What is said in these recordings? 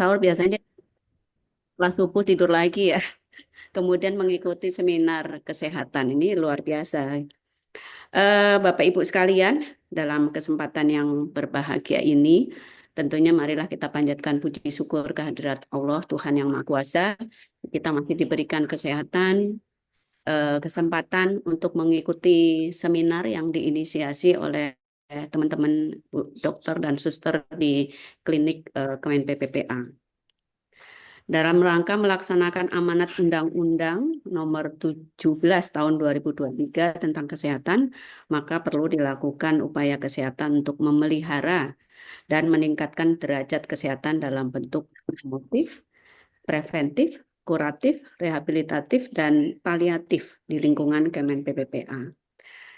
sahur biasanya setelah subuh tidur lagi ya. Kemudian mengikuti seminar kesehatan ini luar biasa. Bapak Ibu sekalian, dalam kesempatan yang berbahagia ini, tentunya marilah kita panjatkan puji syukur kehadirat Allah, Tuhan yang Maha Kuasa. Kita masih diberikan kesehatan, kesempatan untuk mengikuti seminar yang diinisiasi oleh teman-teman dokter dan suster di klinik Kemen PPPA. Dalam rangka melaksanakan amanat Undang-Undang Nomor 17 Tahun 2023 tentang kesehatan, maka perlu dilakukan upaya kesehatan untuk memelihara dan meningkatkan derajat kesehatan dalam bentuk promotif, preventif, kuratif, rehabilitatif, dan paliatif di lingkungan Kemen PPPA.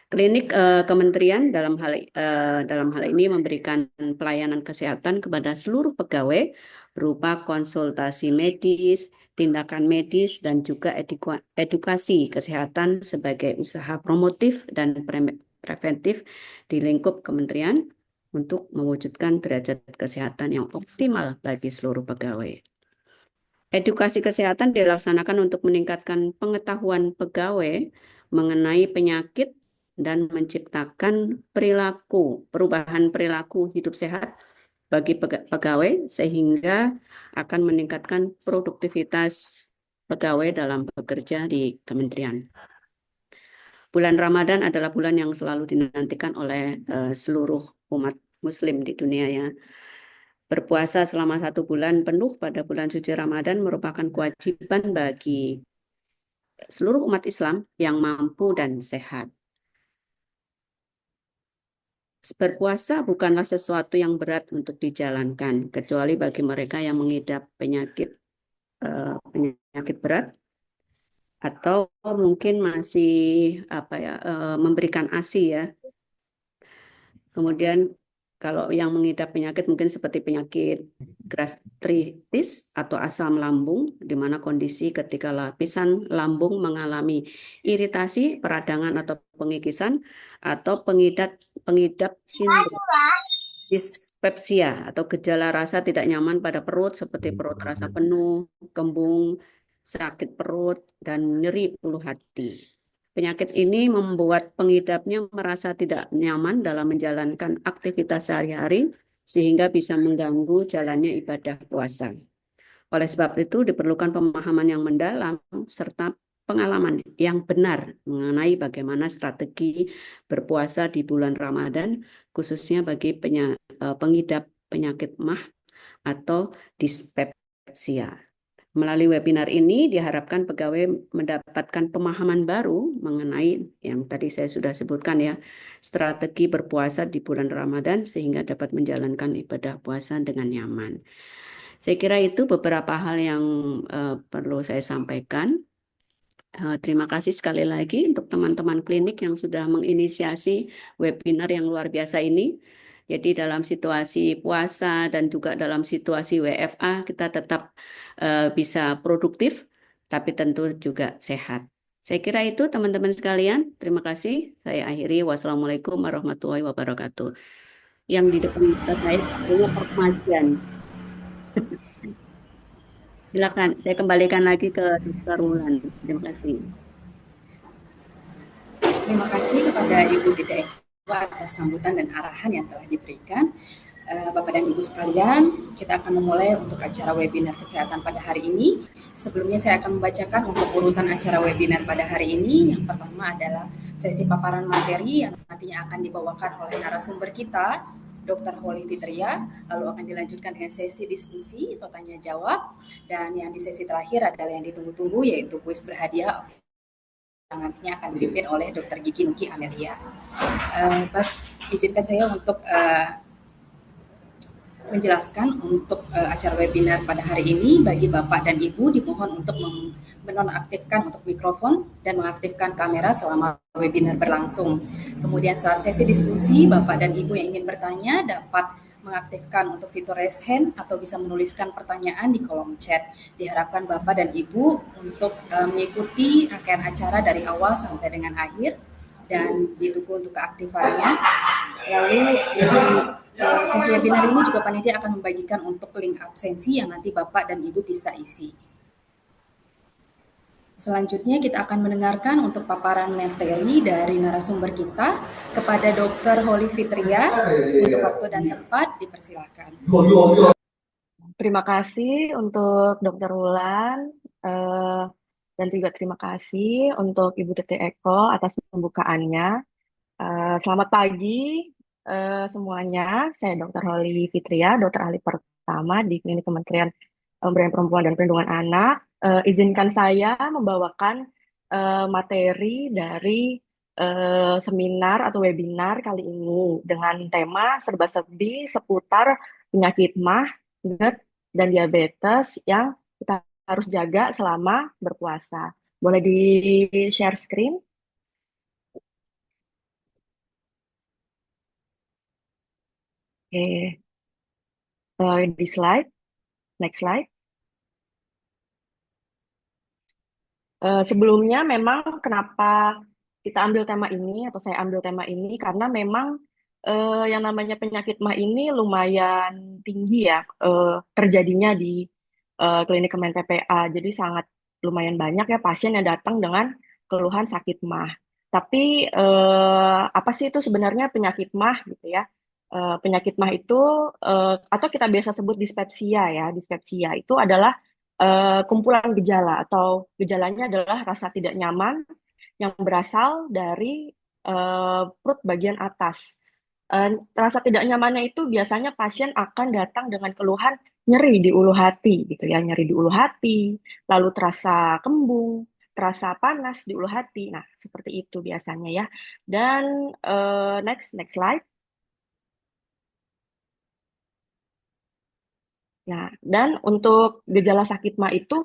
Klinik kementerian dalam hal ini memberikan pelayanan kesehatan kepada seluruh pegawai berupa konsultasi medis, tindakan medis, dan juga edukasi kesehatan sebagai usaha promotif dan preventif di lingkup kementerian untuk mewujudkan derajat kesehatan yang optimal bagi seluruh pegawai. Edukasi kesehatan dilaksanakan untuk meningkatkan pengetahuan pegawai mengenai penyakit dan menciptakan perubahan perilaku hidup sehat bagi pegawai sehingga akan meningkatkan produktivitas pegawai dalam bekerja di kementerian. Bulan Ramadan adalah bulan yang selalu dinantikan oleh seluruh umat Muslim di dunia ya. Berpuasa selama 1 bulan penuh pada bulan suci Ramadan merupakan kewajiban bagi seluruh umat Islam yang mampu dan sehat. Berpuasa bukanlah sesuatu yang berat untuk dijalankan, kecuali bagi mereka yang mengidap penyakit berat atau mungkin masih memberikan ASI ya. Kemudian kalau yang mengidap penyakit mungkin seperti penyakit gastritis atau asam lambung, di mana kondisi ketika lapisan lambung mengalami iritasi, peradangan atau pengikisan, atau pengidap sindrom dispepsia atau gejala rasa tidak nyaman pada perut seperti perut rasa penuh, kembung, sakit perut, dan nyeri ulu hati. Penyakit ini membuat pengidapnya merasa tidak nyaman dalam menjalankan aktivitas sehari-hari sehingga bisa mengganggu jalannya ibadah puasa. Oleh sebab itu diperlukan pemahaman yang mendalam serta pengalaman yang benar mengenai bagaimana strategi berpuasa di bulan Ramadan khususnya bagi pengidap penyakit MAH atau dispepsia. Melalui webinar ini diharapkan pegawai mendapatkan pemahaman baru mengenai yang tadi saya sudah sebutkan ya, strategi berpuasa di bulan Ramadan sehingga dapat menjalankan ibadah puasa dengan nyaman. Saya kira itu beberapa hal yang perlu saya sampaikan. Terima kasih sekali lagi untuk teman-teman klinik yang sudah menginisiasi webinar yang luar biasa ini. Jadi dalam situasi puasa dan juga dalam situasi WFA kita tetap bisa produktif, tapi tentu juga sehat. Saya kira itu teman-teman sekalian. Terima kasih. Saya akhiri. Wassalamualaikum warahmatullahi wabarakatuh. Yang di depan saya adalah perkemajuan. Silakan, saya kembalikan lagi ke Dr. Wulan. Terima kasih. Terima kasih kepada Ibu Tita Eva atas sambutan dan arahan yang telah diberikan. Bapak dan Ibu sekalian, kita akan memulai untuk acara webinar kesehatan pada hari ini. Sebelumnya saya akan membacakan untuk urutan acara webinar pada hari ini. Yang pertama adalah sesi paparan materi yang nantinya akan dibawakan oleh narasumber kita, Dr. Holly Fitria, lalu akan dilanjutkan dengan sesi diskusi atau tanya jawab, dan yang di sesi terakhir adalah yang ditunggu-tunggu yaitu kuis berhadiah yang nantinya akan dipimpin oleh Dr. Gigi Nuki Amelia. Izinkan saya untuk menjelaskan untuk acara webinar pada hari ini. Bagi Bapak dan Ibu dimohon untuk menonaktifkan untuk mikrofon dan mengaktifkan kamera selama webinar berlangsung. Kemudian saat sesi diskusi, Bapak dan Ibu yang ingin bertanya dapat mengaktifkan untuk fitur raise hand atau bisa menuliskan pertanyaan di kolom chat. Diharapkan Bapak dan Ibu untuk mengikuti rangkaian acara dari awal sampai dengan akhir dan ditunggu untuk keaktifannya. Lalu Sesi webinar ini juga panitia akan membagikan untuk link absensi yang nanti Bapak dan Ibu bisa isi. Selanjutnya kita akan mendengarkan untuk paparan materi dari narasumber kita kepada Dr. Holly Fitria. Untuk waktu dan tempat dipersilakan. Terima kasih untuk Dokter Wulan eh, dan juga terima kasih untuk Ibu Titi Eko atas pembukaannya. Selamat pagi semuanya. Saya Dr. Holly Fitria, dokter ahli pertama di Klinik Kementerian Pemberdayaan Perempuan dan Perlindungan Anak. Izinkan saya membawakan materi dari seminar atau webinar kali ini dengan tema serba-serbi seputar penyakit MAH, GERD, dan diabetes yang kita harus jaga selama berpuasa. Boleh di-share screen? Oke. Di slide, next slide. Sebelumnya memang kenapa kita ambil tema ini atau saya ambil tema ini karena memang yang namanya penyakit MAH ini lumayan tinggi ya terjadinya di klinik Kemen PPA. Jadi sangat lumayan banyak ya pasien yang datang dengan keluhan sakit MAH. Tapi apa sih itu sebenarnya penyakit MAH gitu ya? Penyakit MAH itu atau kita biasa sebut dispepsia ya. Dispepsia itu adalah kumpulan gejala atau gejalanya adalah rasa tidak nyaman yang berasal dari perut bagian atas. Rasa tidak nyamannya itu biasanya pasien akan datang dengan keluhan nyeri di ulu hati gitu ya, nyeri di ulu hati, lalu terasa kembung, terasa panas di ulu hati. Nah, seperti itu biasanya ya. Dan next slide. Nah, dan untuk gejala sakit MA itu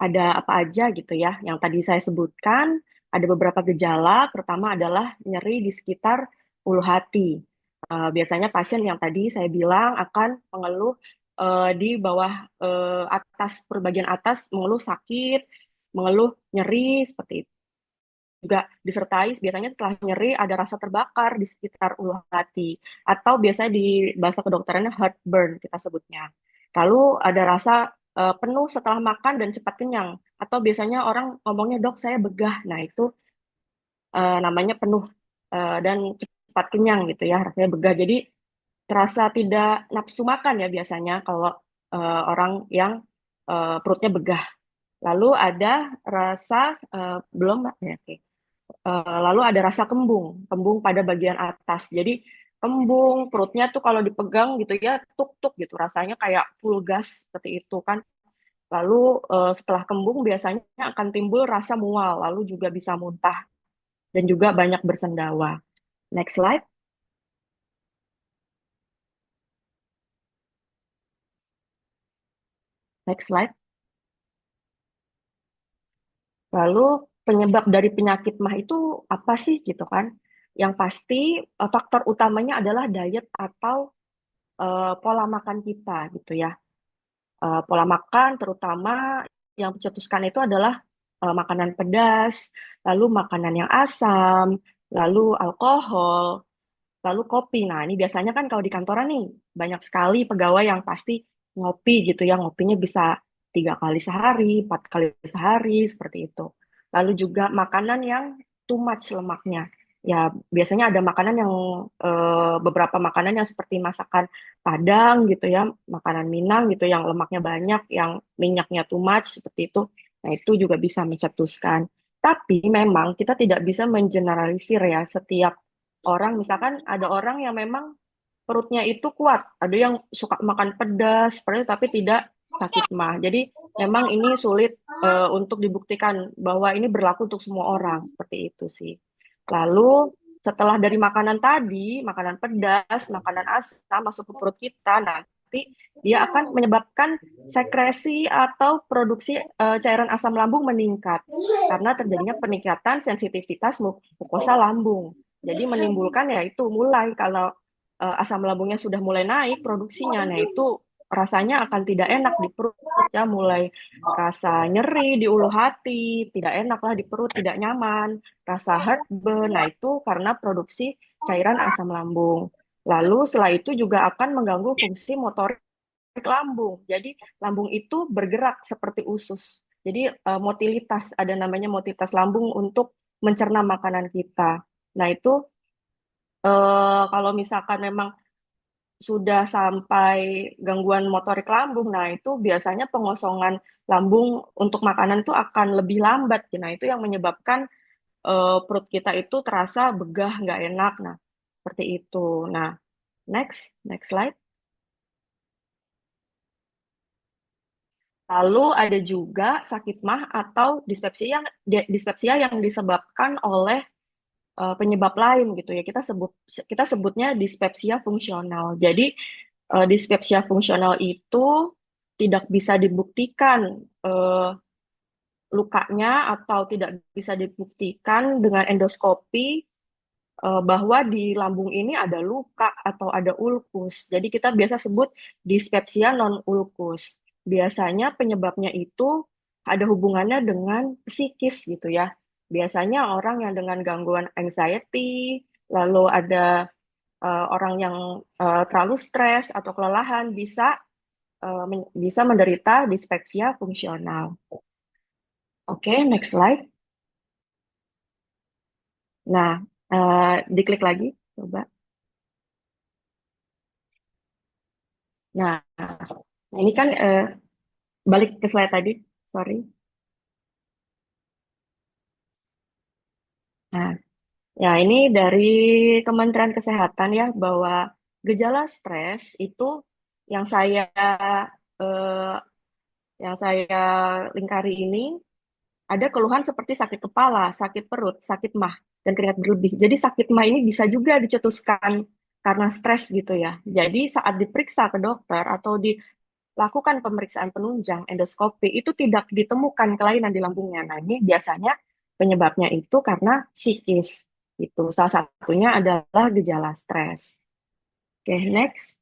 ada apa aja gitu ya. Yang tadi saya sebutkan, ada beberapa gejala. Pertama adalah nyeri di sekitar ulu hati. Biasanya pasien yang tadi saya bilang akan mengeluh di bawah atas, bagian atas mengeluh sakit, mengeluh nyeri seperti itu. Juga disertai biasanya setelah nyeri ada rasa terbakar di sekitar ulu hati. Atau biasanya di bahasa kedokterannya heartburn kita sebutnya. Lalu ada rasa penuh setelah makan dan cepat kenyang. Atau biasanya orang ngomongnya, dok saya begah. Nah itu namanya penuh dan cepat kenyang gitu ya, rasanya begah. Jadi terasa tidak nafsu makan ya biasanya kalau orang yang perutnya begah. Lalu ada rasa belum ya, oke. Lalu ada rasa kembung, kembung pada bagian atas. Jadi kembung perutnya tuh kalau dipegang gitu ya tuk-tuk gitu, rasanya kayak full gas seperti itu kan. Lalu setelah kembung biasanya akan timbul rasa mual, lalu juga bisa muntah dan juga banyak bersendawa. Next slide. Next slide. Lalu penyebab dari penyakit MAH itu apa sih gitu kan? Yang pasti faktor utamanya adalah diet atau pola makan kita gitu ya. Pola makan terutama yang mencetuskan itu adalah makanan pedas, lalu makanan yang asam, lalu alkohol, lalu kopi. Nah, ini biasanya kan kalau di kantoran nih banyak sekali pegawai yang pasti ngopi gitu ya, ngopinya bisa 3 kali sehari, 4 kali sehari, seperti itu. Lalu juga makanan yang too much lemaknya. Ya, biasanya ada makanan yang beberapa makanan yang seperti masakan Padang gitu ya, makanan Minang gitu yang lemaknya banyak, yang minyaknya too much seperti itu. Nah, itu juga bisa mencetuskan. Tapi memang kita tidak bisa mengeneralisir ya setiap orang. Misalkan ada orang yang memang perutnya itu kuat, ada yang suka makan pedas seperti itu, tapi tidak sakit MAH. Jadi memang ini sulit untuk dibuktikan bahwa ini berlaku untuk semua orang, seperti itu sih. Lalu setelah dari makanan tadi, makanan pedas, makanan asam masuk ke perut kita, nanti dia akan menyebabkan sekresi atau produksi cairan asam lambung meningkat karena terjadinya peningkatan sensitivitas mukosa lambung. Jadi menimbulkan ya itu mulai kalau asam lambungnya sudah mulai naik produksinya, nah itu rasanya akan tidak enak di perut ya, mulai rasa nyeri di ulu hati, tidak enak lah di perut, tidak nyaman, rasa heartburn, nah itu karena produksi cairan asam lambung. Lalu setelah itu juga akan mengganggu fungsi motorik lambung. Jadi lambung itu bergerak seperti usus. Jadi motilitas, ada namanya motilitas lambung untuk mencerna makanan kita. Nah itu kalau misalkan memang sudah sampai gangguan motorik lambung, nah itu biasanya pengosongan lambung untuk makanan itu akan lebih lambat. Nah itu yang menyebabkan perut kita itu terasa begah, nggak enak. Nah seperti itu. Nah next slide. Lalu ada juga sakit mah atau dispepsia yang disebabkan oleh penyebab lain gitu ya. Kita sebutnya dispepsia fungsional. Jadi dispepsia fungsional itu tidak bisa dibuktikan eh, lukanya atau tidak bisa dibuktikan dengan endoskopi bahwa di lambung ini ada luka atau ada ulkus. Jadi kita biasa sebut dispepsia non ulkus. Biasanya penyebabnya itu ada hubungannya dengan psikis gitu ya. Biasanya orang yang dengan gangguan anxiety, lalu ada orang yang terlalu stres atau kelelahan bisa menderita dispepsia fungsional. Oke, next slide. Nah, diklik lagi, coba. Nah, ini kan balik ke slide tadi, sorry. Nah, ya ini dari Kementerian Kesehatan ya bahwa gejala stres itu yang eh, saya lingkari ini ada keluhan seperti sakit kepala, sakit perut, sakit mah, dan keringat berlebih. Jadi sakit mah ini bisa juga dicetuskan karena stres gitu ya. Jadi saat diperiksa ke dokter atau dilakukan pemeriksaan penunjang endoskopi itu tidak ditemukan kelainan di lambungnya. Nah, ini biasanya penyebabnya itu karena psikis. Itu salah satunya adalah gejala stres. Oke, next.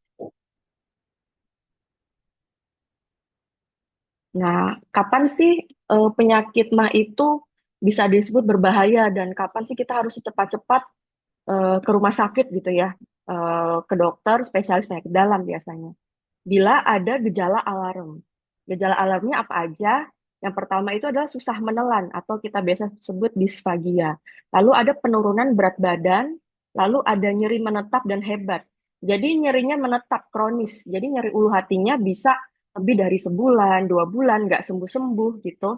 Nah, kapan sih penyakit mah itu bisa disebut berbahaya dan kapan sih kita harus cepat-cepat ke rumah sakit gitu ya, ke dokter spesialis penyakit dalam biasanya. Bila ada gejala alarm. Gejala alarmnya apa aja? Yang pertama itu adalah susah menelan atau kita biasa sebut disfagia. Lalu ada penurunan berat badan, lalu ada nyeri menetap dan hebat. Jadi nyerinya menetap kronis. Jadi nyeri ulu hatinya bisa lebih dari sebulan, 2 bulan, nggak sembuh-sembuh gitu.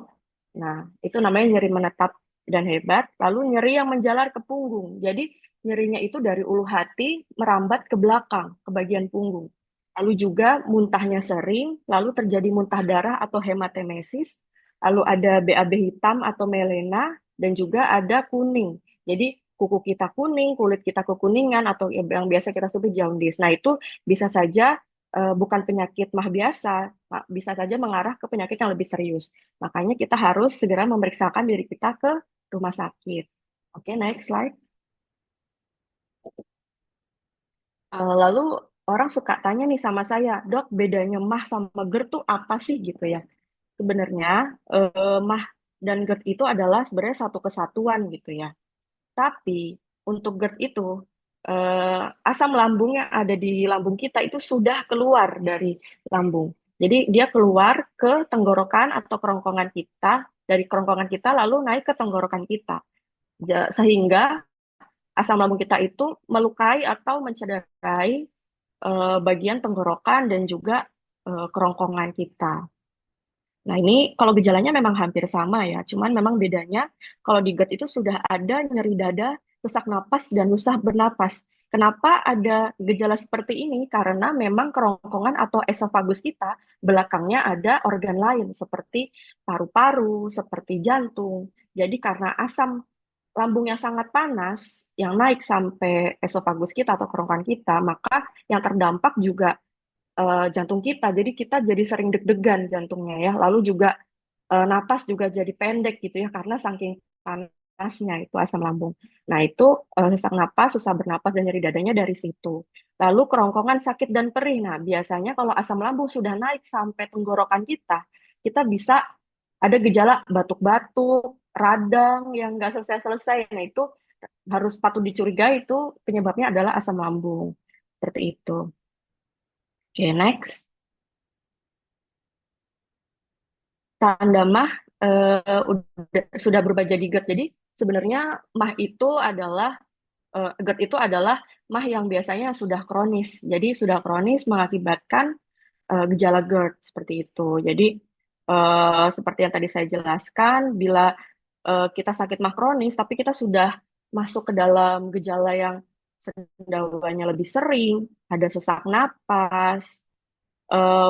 Nah, itu namanya nyeri menetap dan hebat. Lalu nyeri yang menjalar ke punggung. Jadi nyerinya itu dari ulu hati merambat ke belakang, ke bagian punggung. Lalu juga muntahnya sering, lalu terjadi muntah darah atau hematemesis, lalu ada BAB hitam atau melena, dan juga ada kuning. Jadi kuku kita kuning, kulit kita kekuningan, atau yang biasa kita sebut jaundice. Nah itu bisa saja bukan penyakit mah biasa, bisa saja mengarah ke penyakit yang lebih serius. Makanya kita harus segera memeriksakan diri kita ke rumah sakit. Oke, next slide. Lalu orang suka tanya nih sama saya, dok, bedanya mah sama GERD tuh apa sih gitu ya? Sebenarnya mah dan GERD itu adalah sebenarnya satu kesatuan gitu ya. Tapi untuk GERD itu asam lambung yang ada di lambung kita itu sudah keluar dari lambung. Jadi dia keluar ke tenggorokan atau kerongkongan kita, dari kerongkongan kita lalu naik ke tenggorokan kita. Sehingga asam lambung kita itu melukai atau mencederai bagian tenggorokan dan juga kerongkongan kita. Nah, ini kalau gejalanya memang hampir sama ya, cuman memang bedanya kalau di GERD itu sudah ada nyeri dada, sesak napas, dan susah bernapas. Kenapa ada gejala seperti ini? Karena memang kerongkongan atau esofagus kita belakangnya ada organ lain seperti paru-paru, seperti jantung. Jadi karena asam lambung yang sangat panas yang naik sampai esofagus kita atau kerongkongan kita, maka yang terdampak juga jantung kita. Jadi kita jadi sering deg-degan jantungnya ya. Lalu juga napas juga jadi pendek gitu ya karena saking panasnya itu asam lambung. Nah, itu sesak napas, susah bernapas dan nyeri dadanya dari situ. Lalu kerongkongan sakit dan perih. Nah, biasanya kalau asam lambung sudah naik sampai tenggorokan kita bisa ada gejala batuk-batuk, radang yang nggak selesai-selesai. Nah, itu harus patut dicurigai itu penyebabnya adalah asam lambung. Seperti itu. Oke, next. Tanda mah sudah berubah jadi GERD. Jadi sebenarnya mah itu adalah GERD itu adalah mah yang biasanya sudah kronis. Jadi sudah kronis mengakibatkan gejala GERD seperti itu. Jadi seperti yang tadi saya jelaskan, bila kita sakit mah kronis, tapi kita sudah masuk ke dalam gejala yang gendawanya lebih sering, ada sesak napas,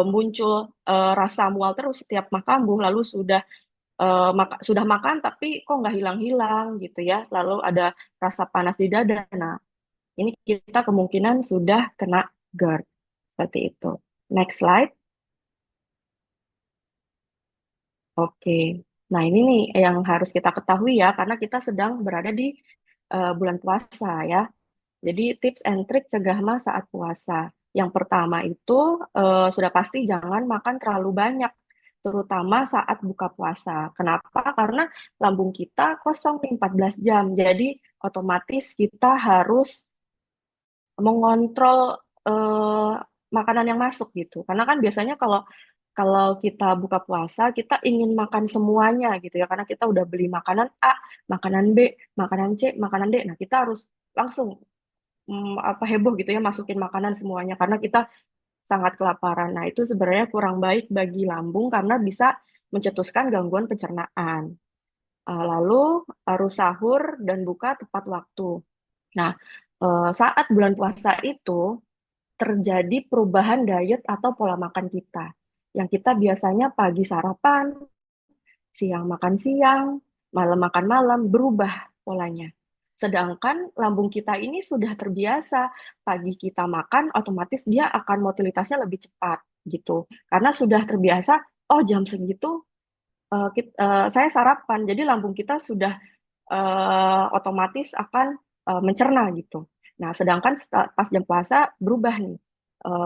muncul rasa mual terus setiap makan, lalu sudah makan tapi kok nggak hilang-hilang gitu ya, lalu ada rasa panas di dada. Nah, ini kita kemungkinan sudah kena GERD seperti itu. Next slide. Oke. Nah, ini nih yang harus kita ketahui ya, karena kita sedang berada di bulan puasa ya. Jadi tips and trick cegah mah saat puasa. Yang pertama itu sudah pasti jangan makan terlalu banyak, terutama saat buka puasa. Kenapa? Karena lambung kita kosong nih 14 jam. Jadi otomatis kita harus mengontrol eh, makanan yang masuk gitu. Karena kan biasanya kalau kalau kita buka puasa, kita ingin makan semuanya gitu ya, karena kita udah beli makanan A, makanan B, makanan C, makanan D. Nah, kita harus langsung apa heboh gitu ya masukin makanan semuanya karena kita sangat kelaparan. Nah, itu sebenarnya kurang baik bagi lambung karena bisa mencetuskan gangguan pencernaan. Lalu harus sahur dan buka tepat waktu. Nah, saat bulan puasa itu terjadi perubahan diet atau pola makan kita. Yang kita biasanya pagi sarapan, siang makan siang, malam makan malam, berubah polanya. Sedangkan lambung kita ini sudah terbiasa, pagi kita makan, otomatis dia akan motilitasnya lebih cepat gitu. Karena sudah terbiasa, oh jam segitu saya sarapan, jadi lambung kita sudah otomatis akan mencerna gitu. Nah, sedangkan pas jam puasa berubah nih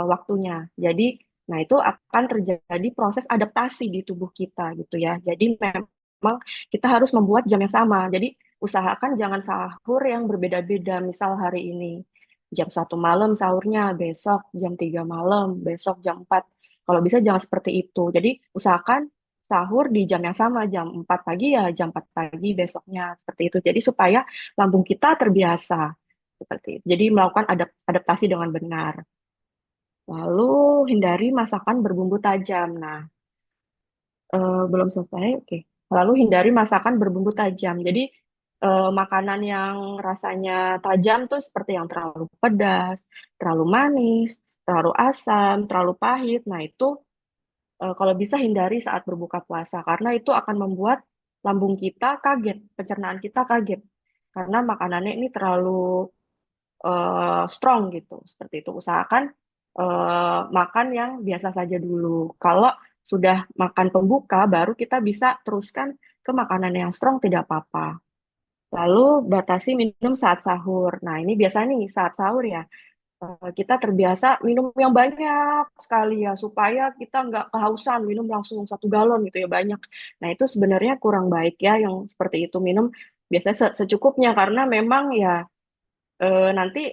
waktunya. Jadi, nah itu akan terjadi proses adaptasi di tubuh kita gitu ya. Jadi memang kita harus membuat jam yang sama. Jadi usahakan jangan sahur yang berbeda-beda. Misal hari ini jam 1 malam sahurnya, besok jam 3 malam, besok jam 4. Kalau bisa jangan seperti itu. Jadi usahakan sahur di jam yang sama, jam 4 pagi ya jam 4 pagi besoknya, seperti itu. Jadi supaya lambung kita terbiasa, seperti itu. Jadi melakukan adaptasi dengan benar. Lalu hindari masakan berbumbu tajam. Nah, belum selesai, oke. Lalu hindari masakan berbumbu tajam. Jadi makanan yang rasanya tajam tuh seperti yang terlalu pedas, terlalu manis, terlalu asam, terlalu pahit. Nah, itu kalau bisa hindari saat berbuka puasa karena itu akan membuat lambung kita kaget, pencernaan kita kaget karena makanannya ini terlalu strong gitu. Seperti itu. Usahakan makan yang biasa saja dulu. Kalau sudah makan pembuka, baru kita bisa teruskan ke makanan yang strong tidak apa-apa. Lalu batasi minum saat sahur. Nah, ini biasanya nih saat sahur ya kita terbiasa minum yang banyak sekali ya supaya kita nggak kehausan minum langsung 1 galon gitu ya banyak. Nah itu sebenarnya kurang baik ya yang seperti itu minum biasanya secukupnya karena memang ya nanti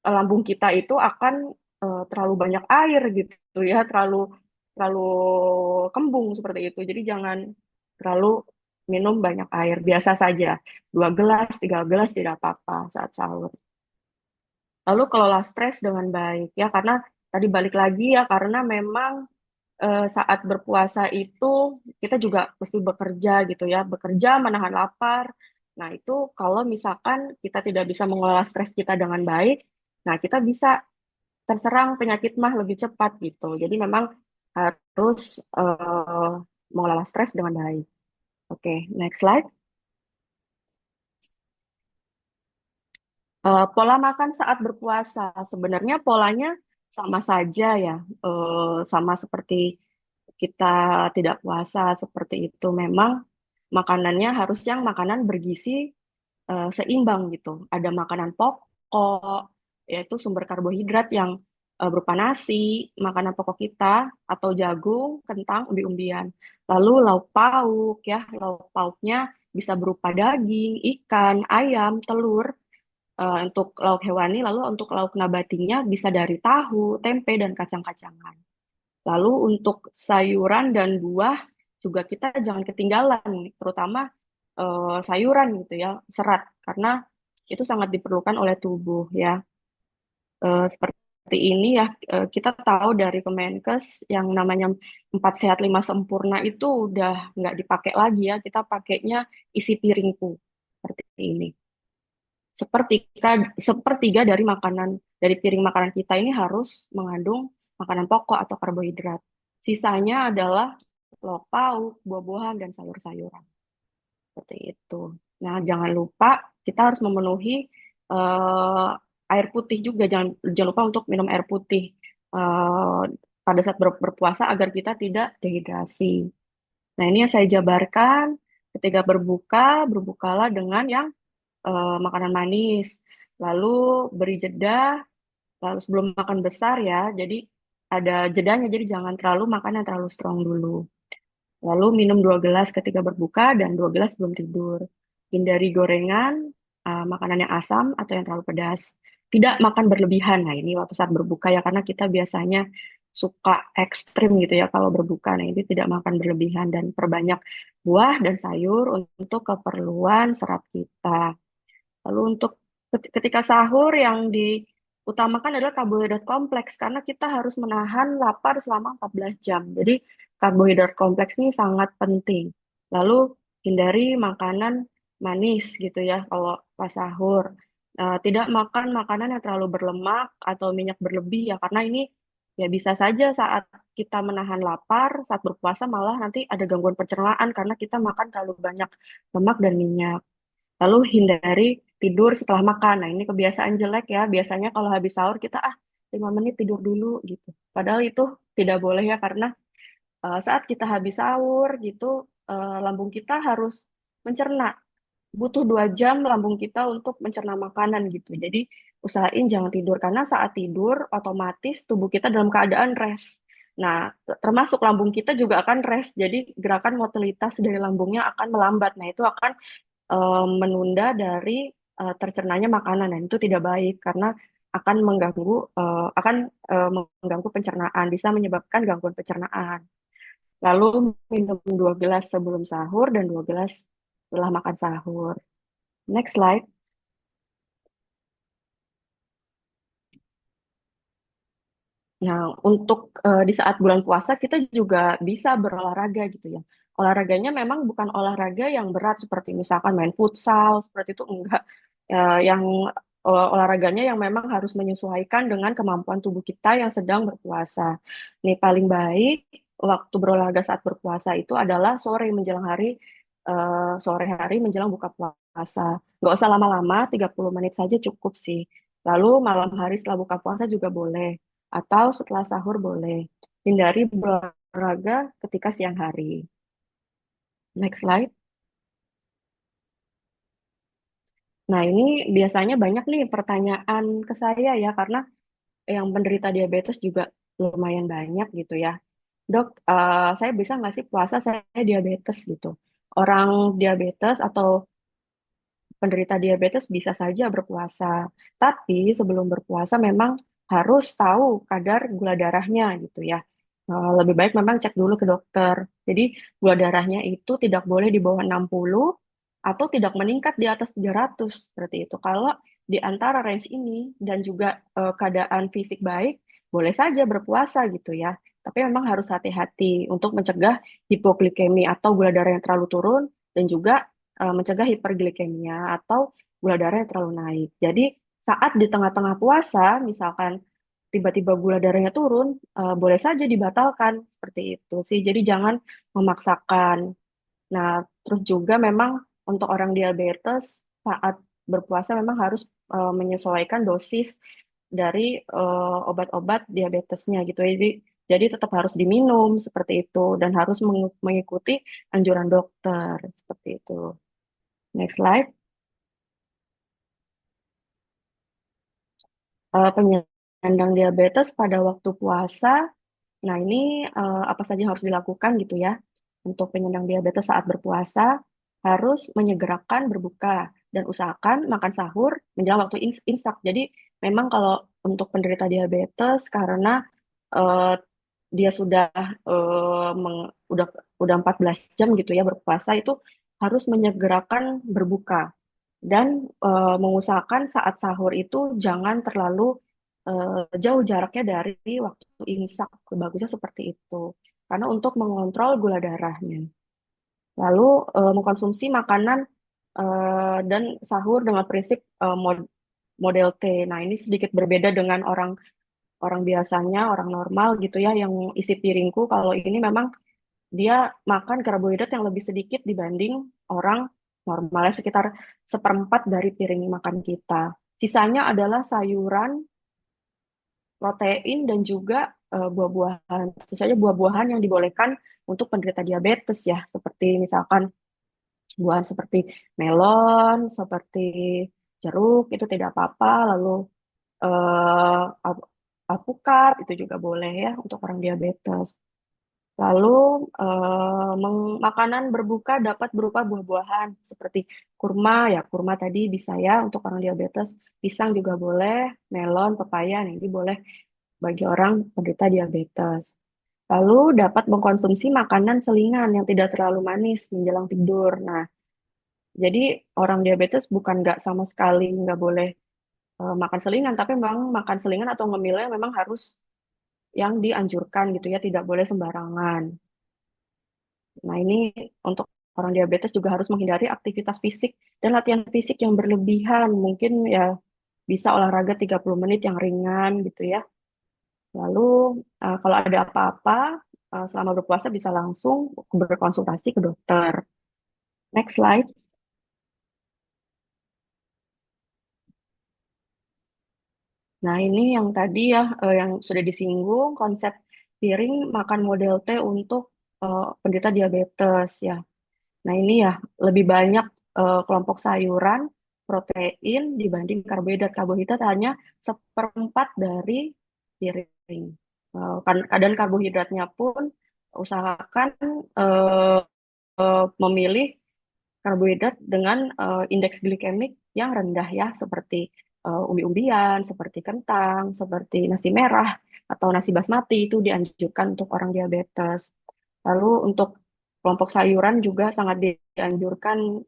lambung kita itu akan terlalu banyak air gitu ya terlalu terlalu kembung seperti itu. Jadi jangan terlalu minum banyak air biasa saja 2 gelas 3 gelas tidak apa-apa saat sahur. Lalu kelola stres dengan baik ya karena tadi balik lagi ya karena memang saat berpuasa itu kita juga mesti bekerja gitu ya, bekerja menahan lapar. Nah, itu kalau misalkan kita tidak bisa mengelola stres kita dengan baik, nah kita bisa terserang penyakit mah lebih cepat gitu. Jadi memang harus mengelola stres dengan baik. Oke, next slide. Pola makan saat berpuasa, sebenarnya polanya sama saja ya, sama seperti kita tidak puasa seperti itu. Memang makanannya harus yang makanan bergizi seimbang gitu. Ada makanan pokok, yaitu sumber karbohidrat yang berupa nasi, makanan pokok kita, atau jagung, kentang, umbi-umbian. Lalu lauk pauk ya, lauk pauknya bisa berupa daging, ikan, ayam, telur, untuk lauk hewani, lalu untuk lauk nabatinya bisa dari tahu, tempe, dan kacang-kacangan. Lalu untuk sayuran dan buah juga kita jangan ketinggalan, terutama sayuran gitu ya, serat, karena itu sangat diperlukan oleh tubuh ya. Seperti ini ya, kita tahu dari Kemenkes yang namanya 4 sehat 5 sempurna itu udah nggak dipakai lagi ya, kita pakainya isi piringku seperti ini. Sepertiga dari dari piring makanan kita ini harus mengandung makanan pokok atau karbohidrat. Sisanya adalah lauk pauk, buah-buahan, dan sayur-sayuran. Seperti itu. Nah, jangan lupa kita harus memenuhi eh, air putih juga. Jangan lupa untuk minum air putih eh, pada saat berpuasa agar kita tidak dehidrasi. Nah, ini yang saya jabarkan. Ketika berbuka, berbukalah dengan yang makanan manis. Lalu beri jeda, lalu sebelum makan besar ya. Jadi ada jedanya, jadi jangan terlalu makan yang terlalu strong dulu. Lalu minum 2 gelas ketika berbuka dan 2 gelas sebelum tidur. Hindari gorengan, makanan yang asam atau yang terlalu pedas. Tidak makan berlebihan. Nah, ini waktu saat berbuka ya, karena kita biasanya suka ekstrim gitu ya kalau berbuka. Nah, ini tidak makan berlebihan dan perbanyak buah dan sayur untuk keperluan serat kita. Lalu untuk ketika sahur yang diutamakan adalah karbohidrat kompleks karena kita harus menahan lapar selama 14 jam. Jadi karbohidrat kompleks ini sangat penting. Lalu hindari makanan manis gitu ya kalau pas sahur. Tidak makan makanan yang terlalu berlemak atau minyak berlebih ya karena ini ya bisa saja saat kita menahan lapar saat berpuasa malah nanti ada gangguan pencernaan karena kita makan terlalu banyak lemak dan minyak. Lalu hindari tidur setelah makan. Nah, ini kebiasaan jelek ya. Biasanya kalau habis sahur kita 5 menit tidur dulu gitu. Padahal itu tidak boleh ya karena saat kita habis sahur gitu lambung kita harus mencerna. Butuh 2 jam lambung kita untuk mencerna makanan gitu. Jadi usahain jangan tidur karena saat tidur otomatis tubuh kita dalam keadaan rest. Nah, termasuk lambung kita juga akan rest. Jadi gerakan motilitas dari lambungnya akan melambat. Nah, itu akan menunda dari tercernanya makanan. Dan itu tidak baik karena akan mengganggu pencernaan, bisa menyebabkan gangguan pencernaan. Lalu minum 2 gelas sebelum sahur dan 2 gelas setelah makan sahur. Next slide. Nah, untuk di saat bulan puasa kita juga bisa berolahraga gitu ya. Olahraganya memang bukan olahraga yang berat seperti misalkan main futsal, seperti itu enggak. Yang olahraganya yang memang harus menyesuaikan dengan kemampuan tubuh kita yang sedang berpuasa. Nih paling baik waktu berolahraga saat berpuasa itu adalah sore hari menjelang buka puasa. Nggak usah lama-lama, 30 menit saja cukup sih. Lalu malam hari setelah buka puasa juga boleh atau setelah sahur boleh. Hindari berolahraga ketika siang hari. Next slide. Nah, ini biasanya banyak nih pertanyaan ke saya ya, karena yang penderita diabetes juga lumayan banyak gitu ya. Dok, saya bisa nggak sih puasa saya diabetes gitu? Orang diabetes atau penderita diabetes bisa saja berpuasa, tapi sebelum berpuasa memang harus tahu kadar gula darahnya gitu ya. Lebih baik memang cek dulu ke dokter. Jadi gula darahnya itu tidak boleh di bawah 60 atau tidak meningkat di atas 300 seperti itu. Kalau di antara range ini dan juga keadaan fisik baik, boleh saja berpuasa gitu ya. Tapi memang harus hati-hati untuk mencegah hipoglikemi atau gula darah yang terlalu turun dan juga mencegah hiperglikemia atau gula darah yang terlalu naik. Jadi saat di tengah-tengah puasa, misalkan tiba-tiba gula darahnya turun, boleh saja dibatalkan seperti itu sih. Jadi jangan memaksakan. Nah, terus juga memang untuk orang diabetes saat berpuasa memang harus menyesuaikan dosis dari obat-obat diabetesnya gitu. Jadi tetap harus diminum seperti itu dan harus mengikuti anjuran dokter seperti itu. Next slide. Penyandang diabetes pada waktu puasa. Nah, ini apa saja yang harus dilakukan gitu ya. Untuk penyandang diabetes saat berpuasa, harus menyegerakan berbuka. dan usahakan makan sahur menjelang waktu imsak. Jadi memang kalau untuk penderita diabetes karena eh, dia sudah eh, meng- udah udah 14 jam gitu ya berpuasa itu harus menyegerakan berbuka dan mengusahakan saat sahur itu jangan terlalu jauh jaraknya dari waktu imsak. Bagusnya seperti itu. Karena untuk mengontrol gula darahnya. Lalu mengkonsumsi makanan dan sahur dengan prinsip model T. Nah, ini sedikit berbeda dengan orang orang biasanya, orang normal gitu ya, yang isi piringku. Kalau ini memang dia makan karbohidrat yang lebih sedikit dibanding orang normalnya, sekitar seperempat dari piring makan kita. Sisanya adalah sayuran, protein, dan juga buah-buahan. Tentu saja buah-buahan yang dibolehkan untuk penderita diabetes ya, seperti misalkan buahan seperti melon, seperti jeruk, itu tidak apa-apa. Lalu alpukat itu juga boleh ya untuk orang diabetes. Lalu makanan berbuka dapat berupa buah-buahan seperti kurma ya, kurma tadi bisa ya untuk orang diabetes, pisang juga boleh, melon, pepaya, nah ini boleh bagi orang penderita diabetes. Lalu dapat mengkonsumsi makanan selingan yang tidak terlalu manis menjelang tidur. Nah, jadi orang diabetes bukan nggak sama sekali nggak boleh makan selingan, tapi memang makan selingan atau ngemilnya memang harus yang dianjurkan gitu ya, tidak boleh sembarangan. Nah, ini untuk orang diabetes juga harus menghindari aktivitas fisik dan latihan fisik yang berlebihan. Mungkin ya bisa olahraga 30 menit yang ringan gitu ya. Lalu kalau ada apa-apa selama berpuasa bisa langsung berkonsultasi ke dokter. Next slide. Nah, ini yang tadi ya yang sudah disinggung konsep piring makan model T untuk penderita diabetes ya. Nah, ini ya lebih banyak kelompok sayuran, protein dibanding karbohidrat. Karbohidrat hanya seperempat dari piring. Kadang karbohidratnya pun usahakan eh, memilih karbohidrat dengan indeks glikemik yang rendah ya, seperti umbi-umbian, seperti kentang, seperti nasi merah atau nasi basmati itu dianjurkan untuk orang diabetes. Lalu untuk kelompok sayuran juga sangat dianjurkan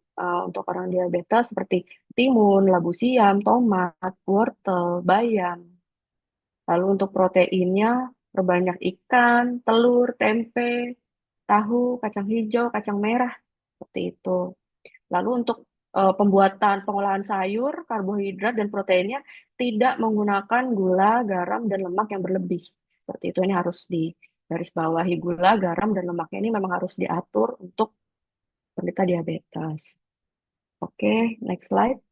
untuk orang diabetes seperti timun, labu siam, tomat, wortel, bayam. Lalu untuk proteinnya perbanyak ikan, telur, tempe, tahu, kacang hijau, kacang merah seperti itu. Lalu untuk pembuatan pengolahan sayur, karbohidrat dan proteinnya tidak menggunakan gula, garam, dan lemak yang berlebih. Seperti itu ini harus di garis bawahi gula, garam, dan lemaknya ini memang harus diatur untuk penderita diabetes. Oke, next slide.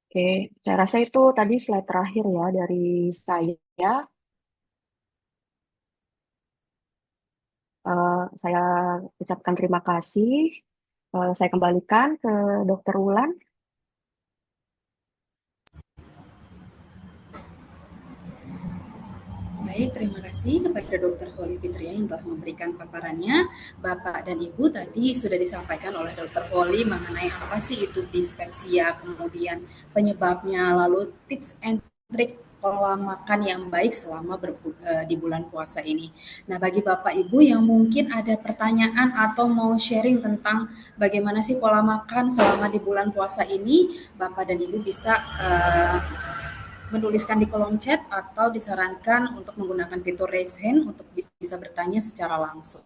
Oke, saya rasa itu tadi slide terakhir ya dari saya. Saya ucapkan terima kasih. Saya kembalikan ke Dokter Wulan. Baik, terima kasih kepada Dr. Holly Fitria yang telah memberikan paparannya. Bapak dan Ibu tadi sudah disampaikan oleh Dr. Holly mengenai apa sih itu dispepsia, kemudian penyebabnya, lalu tips and trik pola makan yang baik selama di bulan puasa ini. Nah, bagi Bapak Ibu yang mungkin ada pertanyaan atau mau sharing tentang bagaimana sih pola makan selama di bulan puasa ini, Bapak dan Ibu bisa menuliskan di kolom chat atau disarankan untuk menggunakan fitur raise hand untuk bisa bertanya secara langsung.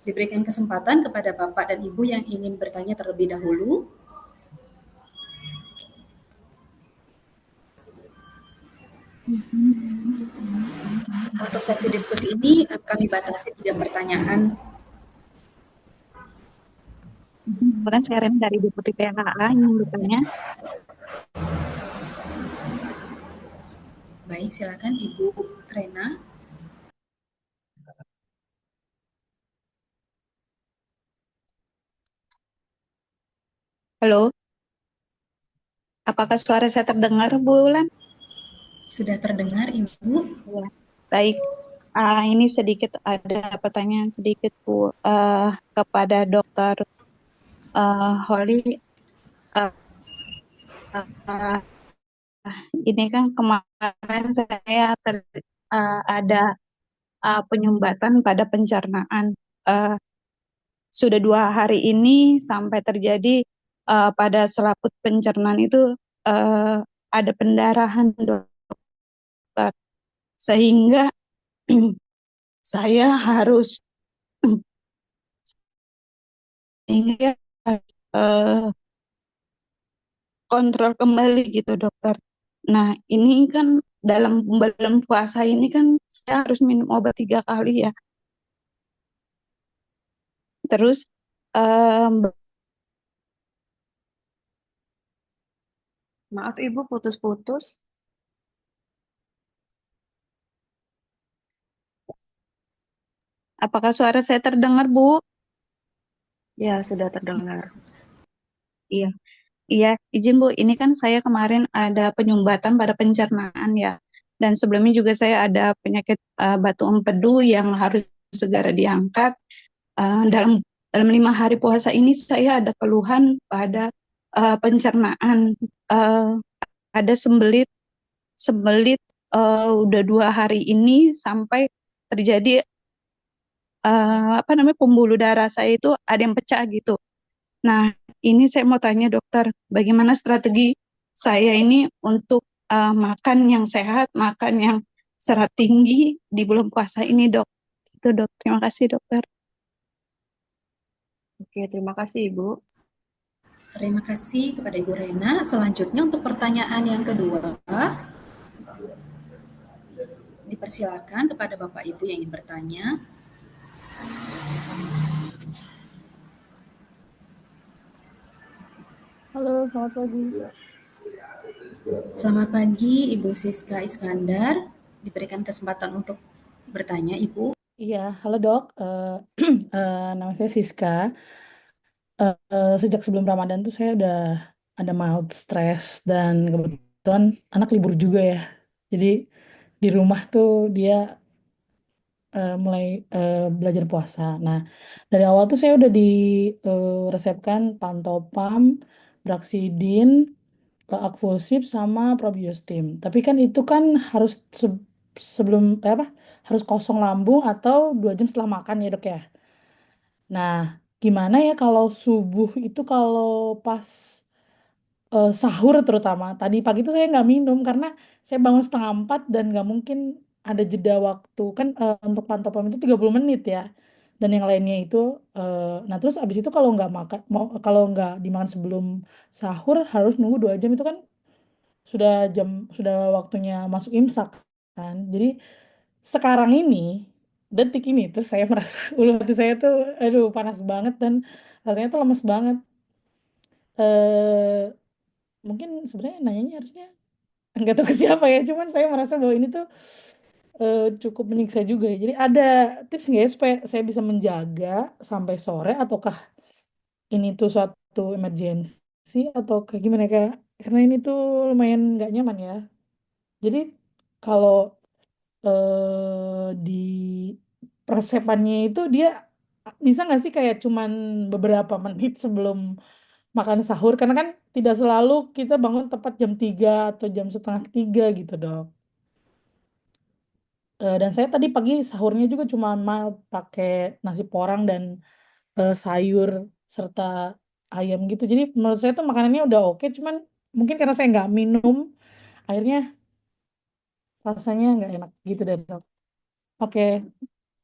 Diberikan kesempatan kepada Bapak dan Ibu yang ingin bertanya terlebih dahulu. Untuk sesi diskusi ini kami batasi 3 pertanyaan. Kemudian saya Ren dari Deputi PHA ingin bertanya. Baik, silakan Ibu Rena. Halo, apakah suara saya terdengar, Bu Ulan? Sudah terdengar, Ibu? Ya. Baik. Ini sedikit ada pertanyaan sedikit, Bu, kepada Dokter Holly. Uh, uh, ini kan kemarin saya ada penyumbatan pada pencernaan. Uh, sudah 2 hari ini sampai terjadi pada selaput pencernaan itu uh, ada pendarahan, dokter, sehingga saya harus sehingga uh, kontrol kembali gitu, dokter. Nah, ini kan dalam bulan puasa ini kan saya harus minum obat 3 kali ya. Terus um, Maaf Ibu, putus-putus. apakah suara saya terdengar, Bu? Ya, sudah terdengar. Iya, iya, izin Bu. Ini kan saya kemarin ada penyumbatan pada pencernaan ya. Dan sebelumnya juga saya ada penyakit batu empedu yang harus segera diangkat. Dalam 5 hari puasa ini saya ada keluhan pada pencernaan. Eh, ada sembelit, sembelit udah 2 hari ini sampai terjadi apa namanya, pembuluh darah saya itu ada yang pecah gitu. Nah, ini saya mau tanya dokter, bagaimana strategi saya ini untuk makan yang sehat, makan yang serat tinggi di bulan puasa ini, dok. Itu dok. Terima kasih dokter. Oke, terima kasih Ibu. Terima kasih kepada Ibu Rena. Selanjutnya untuk pertanyaan yang kedua, dipersilakan kepada Bapak Ibu yang ingin bertanya. Halo, selamat pagi. Selamat pagi, Ibu Siska Iskandar. Diberikan kesempatan untuk bertanya, Ibu. Iya, halo dok. Nama saya Siska. Sejak sebelum Ramadan tuh saya udah ada mild stress dan kebetulan anak libur juga ya. Jadi di rumah tuh dia mulai belajar puasa. Nah, dari awal tuh saya udah diresepkan Pantopam, Braxidin, Akfosip sama Probiostim. Tapi kan itu kan harus sebelum apa? Harus kosong lambung atau 2 jam setelah makan ya dok ya. Nah, gimana ya kalau subuh itu kalau pas sahur terutama. Tadi pagi itu saya nggak minum karena saya bangun 3:30 dan nggak mungkin ada jeda waktu. Kan untuk pantopam itu 30 menit ya. Dan yang lainnya itu, nah terus abis itu kalau nggak makan, kalau nggak dimakan sebelum sahur harus nunggu 2 jam itu kan sudah waktunya masuk imsak kan. Jadi sekarang ini detik ini tuh saya merasa ulu hati saya tuh aduh panas banget dan rasanya tuh lemes banget. eh Mungkin sebenarnya nanyanya harusnya nggak tahu ke siapa ya, cuman saya merasa bahwa ini tuh cukup menyiksa juga ya. Jadi ada tips nggak ya supaya saya bisa menjaga sampai sore ataukah ini tuh suatu emergency atau kayak gimana ya? Karena ini tuh lumayan nggak nyaman ya. Jadi kalau di persepannya itu dia bisa nggak sih kayak cuman beberapa menit sebelum makan sahur karena kan tidak selalu kita bangun tepat jam 3 atau jam setengah 3 gitu dok. Dan saya tadi pagi sahurnya juga cuma mild pakai nasi porang dan sayur serta ayam gitu. Jadi menurut saya tuh makanannya udah oke, cuman mungkin karena saya nggak minum, akhirnya rasanya nggak enak gitu deh dok. Oke,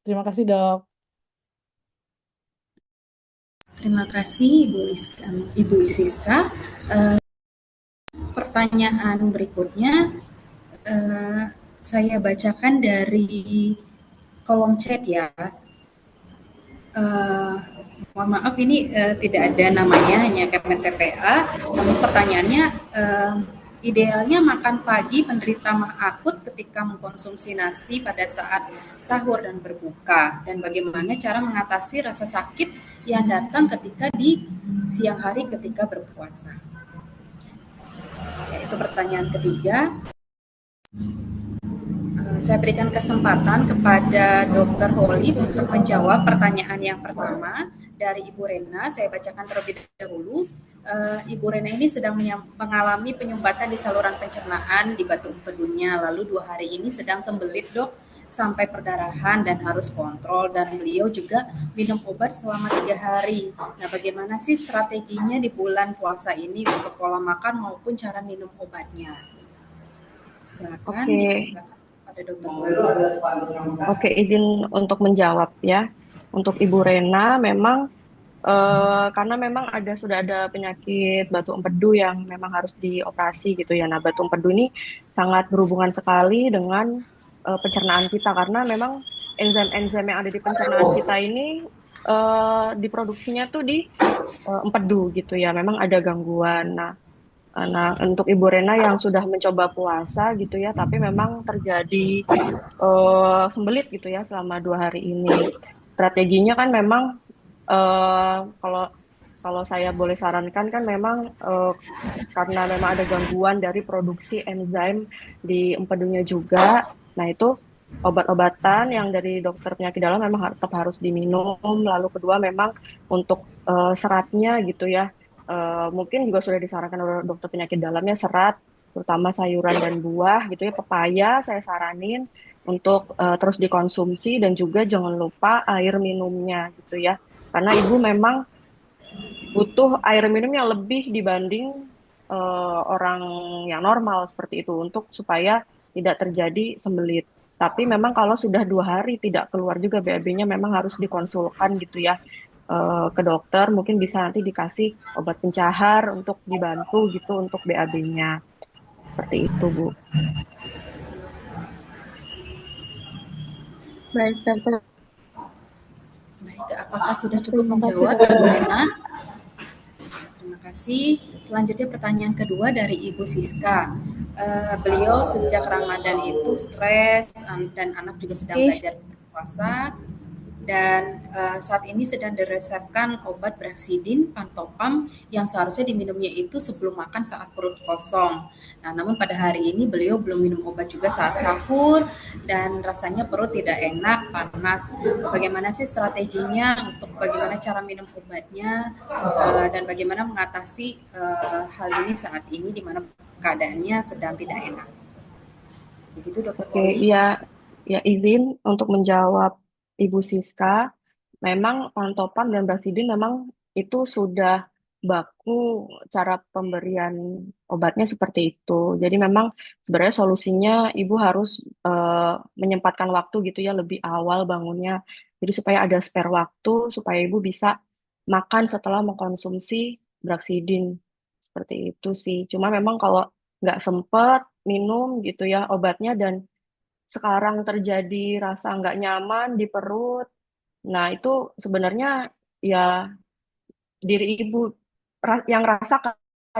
terima kasih dok. Terima kasih, Ibu Siska. Pertanyaan berikutnya saya bacakan dari kolom chat ya. Mohon maaf ini tidak ada namanya, hanya Kemen PPA. Namun pertanyaannya, idealnya makan pagi penderita mah akut ketika mengkonsumsi nasi pada saat sahur dan berbuka, dan bagaimana cara mengatasi rasa sakit yang datang ketika siang hari ketika berpuasa. Ya, itu pertanyaan ketiga. Saya berikan kesempatan kepada Dr. Holly untuk menjawab pertanyaan yang pertama dari Ibu Rena. Saya bacakan terlebih dahulu. Ibu Rena ini sedang mengalami penyumbatan di saluran pencernaan di batu empedunya. Lalu 2 hari ini sedang sembelit, Dok, sampai perdarahan dan harus kontrol. Dan beliau juga minum obat selama 3 hari. Nah, bagaimana sih strateginya di bulan puasa ini untuk pola makan maupun cara minum obatnya? Silakan, Oke, dipersilakan pada Dokter Holly. oke, izin untuk menjawab ya. Untuk Ibu Rena, memang karena memang sudah ada penyakit batu empedu yang memang harus dioperasi gitu ya. Nah, batu empedu ini sangat berhubungan sekali dengan pencernaan kita karena memang enzim-enzim yang ada di pencernaan kita ini diproduksinya tuh di empedu gitu ya. Memang ada gangguan. Nah, untuk Ibu Rena yang sudah mencoba puasa gitu ya, tapi memang terjadi sembelit gitu ya selama 2 hari ini. Strateginya kan memang kalau kalau saya boleh sarankan kan memang karena memang ada gangguan dari produksi enzim di empedunya juga. Nah, itu obat-obatan yang dari dokter penyakit dalam memang tetap harus diminum. Lalu kedua memang untuk seratnya gitu ya. Mungkin juga sudah disarankan oleh dokter penyakit dalamnya serat, terutama sayuran dan buah gitu ya. Pepaya saya saranin untuk terus dikonsumsi dan juga jangan lupa air minumnya gitu ya. Karena ibu memang butuh air minum yang lebih dibanding orang yang normal seperti itu untuk supaya tidak terjadi sembelit. Tapi memang kalau sudah 2 hari tidak keluar juga BAB-nya memang harus dikonsulkan gitu ya ke dokter. Mungkin bisa nanti dikasih obat pencahar untuk dibantu gitu untuk BAB-nya. Seperti itu, Bu. Baik, dokter. Baik, apakah sudah cukup Terima kasih, menjawab, dokter. Ibu Rena? Terima kasih. Selanjutnya pertanyaan kedua dari Ibu Siska. Beliau sejak Ramadan itu stres dan anak juga sedang belajar berpuasa dan saat ini sedang diresepkan obat Brexidin Pantopam yang seharusnya diminumnya itu sebelum makan saat perut kosong. Nah, namun pada hari ini beliau belum minum obat juga saat sahur dan rasanya perut tidak enak, panas. Bagaimana sih strateginya untuk bagaimana cara minum obatnya dan bagaimana mengatasi hal ini saat ini di mana keadaannya sedang tidak enak? Begitu, Dokter Oke, Poli. ya, ya izin untuk menjawab Ibu Siska. Memang Ontopan dan Brasidin memang itu sudah baku cara pemberian obatnya seperti itu. Jadi memang sebenarnya solusinya Ibu harus eh, menyempatkan waktu gitu ya lebih awal bangunnya. Jadi supaya ada spare waktu supaya Ibu bisa makan setelah mengkonsumsi Braxidin. Seperti itu sih. Cuma memang kalau nggak sempet minum gitu ya obatnya dan sekarang terjadi rasa nggak nyaman di perut. Nah, itu sebenarnya ya diri ibu yang rasakan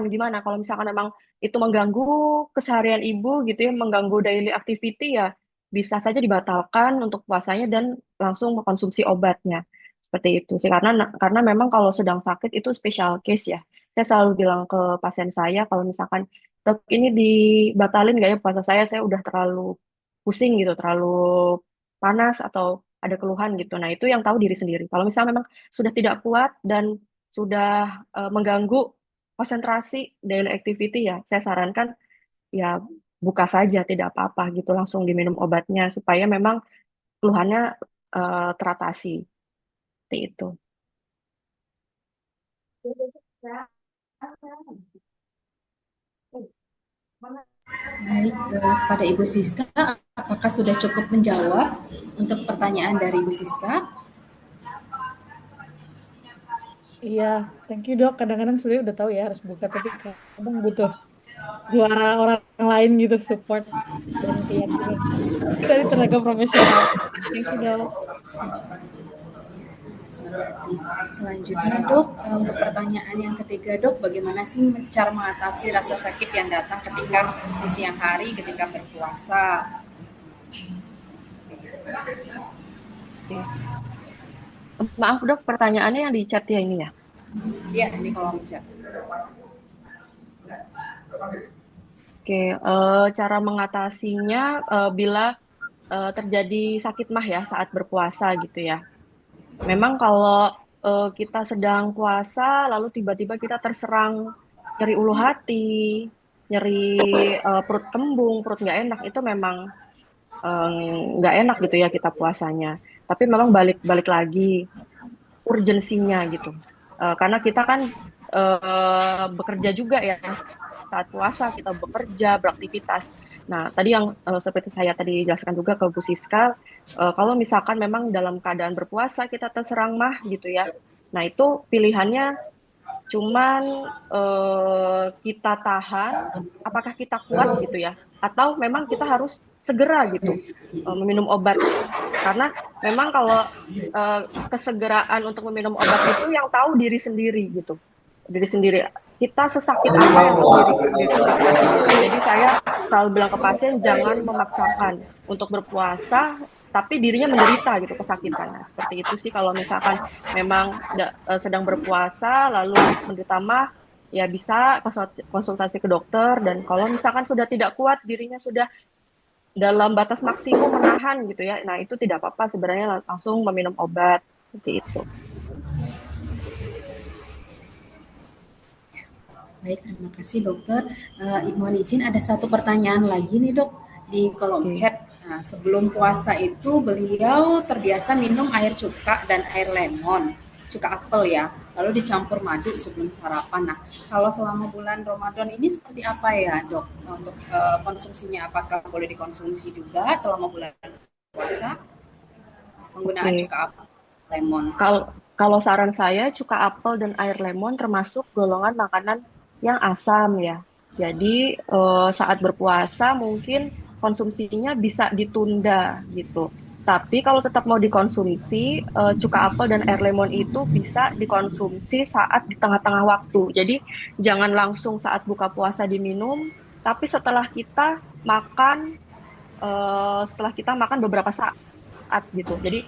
gimana kalau misalkan memang itu mengganggu keseharian ibu gitu ya, mengganggu daily activity ya bisa saja dibatalkan untuk puasanya dan langsung mengkonsumsi obatnya. Seperti itu sih karena memang kalau sedang sakit itu special case ya. Saya selalu bilang ke pasien saya kalau misalkan dok ini dibatalin nggak ya puasa saya udah terlalu pusing gitu, terlalu panas atau ada keluhan gitu. Nah, itu yang tahu diri sendiri. Kalau misalnya memang sudah tidak kuat dan sudah mengganggu konsentrasi daily activity ya, saya sarankan ya buka saja tidak apa-apa gitu langsung diminum obatnya supaya memang keluhannya teratasi seperti itu. Baik, kepada Ibu Siska, apakah sudah cukup menjawab untuk pertanyaan dari Ibu Siska? Iya, thank you dok. Kadang-kadang sebenarnya udah tahu ya harus buka, tapi kadang butuh suara orang lain gitu, support dan keyakinan dari tenaga profesional. Thank you dok. Selanjutnya, Dok, untuk pertanyaan yang ketiga, Dok, bagaimana sih cara mengatasi rasa sakit yang datang ketika di siang hari ketika berpuasa? Oke. Maaf dok, pertanyaannya yang di chat ya ini ya. Ya, di kolom chat. Oke, cara mengatasinya bila terjadi sakit mah ya saat berpuasa gitu ya. Memang kalau kita sedang puasa, lalu tiba-tiba kita terserang nyeri ulu hati, nyeri perut kembung, perut nggak enak, itu memang eh, nggak enak gitu ya kita puasanya. Tapi memang balik-balik lagi urgensinya gitu. Karena kita kan bekerja juga ya saat puasa kita bekerja beraktivitas. Nah tadi yang seperti saya tadi jelaskan juga ke Bu Siska, kalau misalkan memang dalam keadaan berpuasa kita terserang mah gitu ya. Nah itu pilihannya cuman kita tahan, apakah kita kuat gitu ya, atau memang kita harus segera gitu meminum obat. Karena memang kalau kesegeraan untuk meminum obat itu yang tahu diri sendiri gitu, diri sendiri. Kita sesakit apa yang tahu diri kita sendiri. Jadi saya selalu bilang ke pasien jangan memaksakan untuk berpuasa tapi dirinya menderita gitu kesakitan. Nah, seperti itu sih kalau misalkan memang sedang berpuasa lalu menderita mah ya bisa konsultasi ke dokter, dan kalau misalkan sudah tidak kuat dirinya sudah dalam batas maksimum menahan gitu ya, nah itu tidak apa-apa sebenarnya langsung meminum obat seperti itu. Baik, terima kasih dokter. Mohon izin ada satu pertanyaan lagi nih dok di kolom Oke. chat. Nah, sebelum puasa itu beliau terbiasa minum air cuka dan air lemon, cuka apel ya, lalu dicampur madu sebelum sarapan. Nah, kalau selama bulan Ramadan ini seperti apa ya dok untuk konsumsinya? Apakah boleh dikonsumsi juga selama bulan puasa penggunaan Oke. cuka apel, lemon? Kalau kalau saran saya, cuka apel dan air lemon termasuk golongan makanan yang asam ya. Jadi saat berpuasa mungkin konsumsinya bisa ditunda gitu. Tapi kalau tetap mau dikonsumsi, cuka apel dan air lemon itu bisa dikonsumsi saat di tengah-tengah waktu. Jadi jangan langsung saat buka puasa diminum, tapi setelah kita makan beberapa saat gitu. Jadi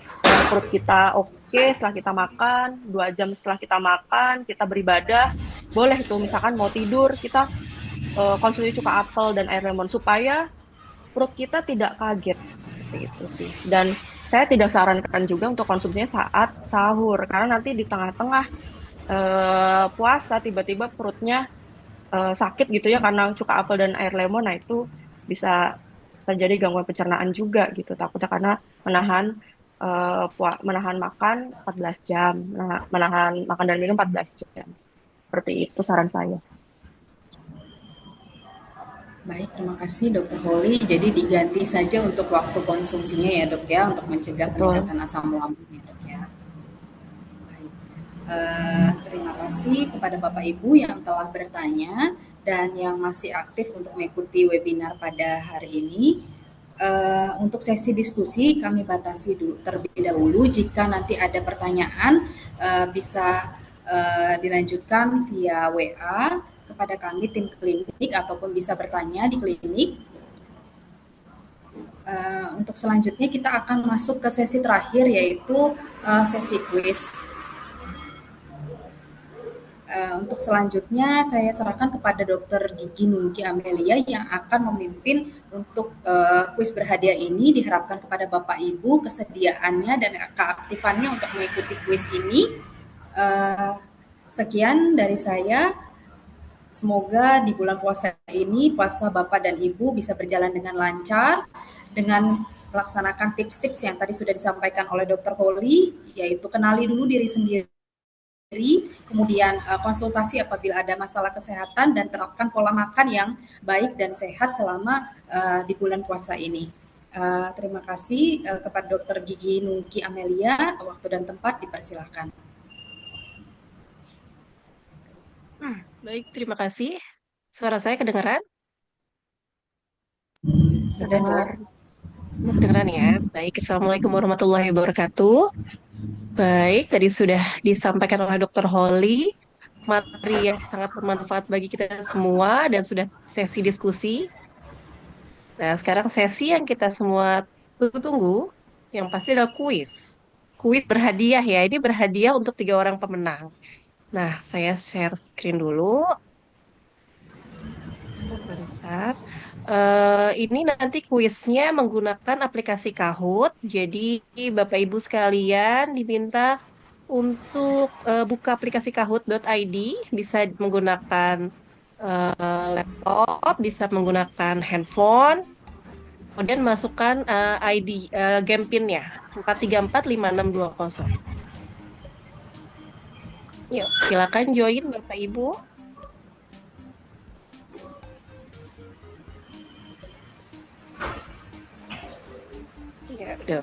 perut kita oke setelah kita makan, 2 jam setelah kita makan, kita beribadah, boleh tuh misalkan mau tidur, kita konsumsi cuka apel dan air lemon supaya perut kita tidak kaget. Seperti itu sih. Dan saya tidak sarankan juga untuk konsumsinya saat sahur, karena nanti di tengah-tengah puasa tiba-tiba perutnya sakit gitu ya karena cuka apel dan air lemon, nah itu bisa terjadi gangguan pencernaan juga gitu. Takutnya karena menahan menahan makan 14 jam, menahan makan dan minum 14 jam. Seperti itu saran saya. Baik, terima kasih Dokter Holly. Jadi diganti saja untuk waktu konsumsinya ya dok ya, untuk mencegah Betul. peningkatan asam lambung ya dok ya. Baik. Terima kasih kepada Bapak Ibu yang telah bertanya dan yang masih aktif untuk mengikuti webinar pada hari ini. Untuk sesi diskusi kami batasi dulu terlebih dahulu. Jika nanti ada pertanyaan bisa dilanjutkan via WA kepada kami tim klinik ataupun bisa bertanya di klinik. Untuk selanjutnya kita akan masuk ke sesi terakhir yaitu sesi kuis. Untuk selanjutnya saya serahkan kepada Dokter Gigi Nungki Amelia yang akan memimpin untuk kuis berhadiah ini. Diharapkan kepada Bapak Ibu kesediaannya dan keaktifannya untuk mengikuti kuis ini. Sekian dari saya. Semoga di bulan puasa ini puasa Bapak dan Ibu bisa berjalan dengan lancar dengan melaksanakan tips-tips yang tadi sudah disampaikan oleh Dokter Holly, yaitu kenali dulu diri sendiri, kemudian konsultasi apabila ada masalah kesehatan dan terapkan pola makan yang baik dan sehat selama di bulan puasa ini. Terima kasih kepada Dokter Gigi Nungki Amelia. Waktu dan tempat dipersilakan. Baik, terima kasih. Suara saya kedengaran? Sudah dok. Kedengaran ya. Baik, Assalamualaikum warahmatullahi wabarakatuh. Baik, tadi sudah disampaikan oleh Dr. Holly materi yang sangat bermanfaat bagi kita semua dan sudah sesi diskusi. Nah, sekarang sesi yang kita semua tunggu-tunggu, yang pasti adalah kuis. Kuis berhadiah ya, ini berhadiah untuk 3 orang pemenang. Nah, saya share screen dulu. Sebentar. Ini nanti kuisnya menggunakan aplikasi Kahoot. Jadi, Bapak Ibu sekalian diminta untuk buka aplikasi kahoot.id, bisa menggunakan laptop, bisa menggunakan handphone, kemudian masukkan ID game PIN-nya 4345620. Yuk, silakan join Bapak Ibu. Ya, udah.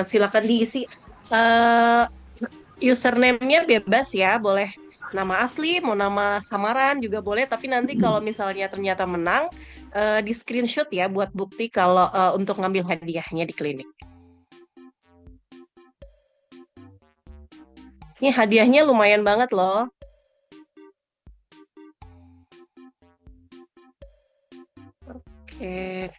Silakan diisi username-nya bebas ya, boleh nama asli, mau nama samaran juga boleh. Tapi nanti kalau misalnya ternyata menang, di screenshot ya buat bukti kalau untuk ngambil hadiahnya di klinik. Ini hadiahnya lumayan banget loh. Oke.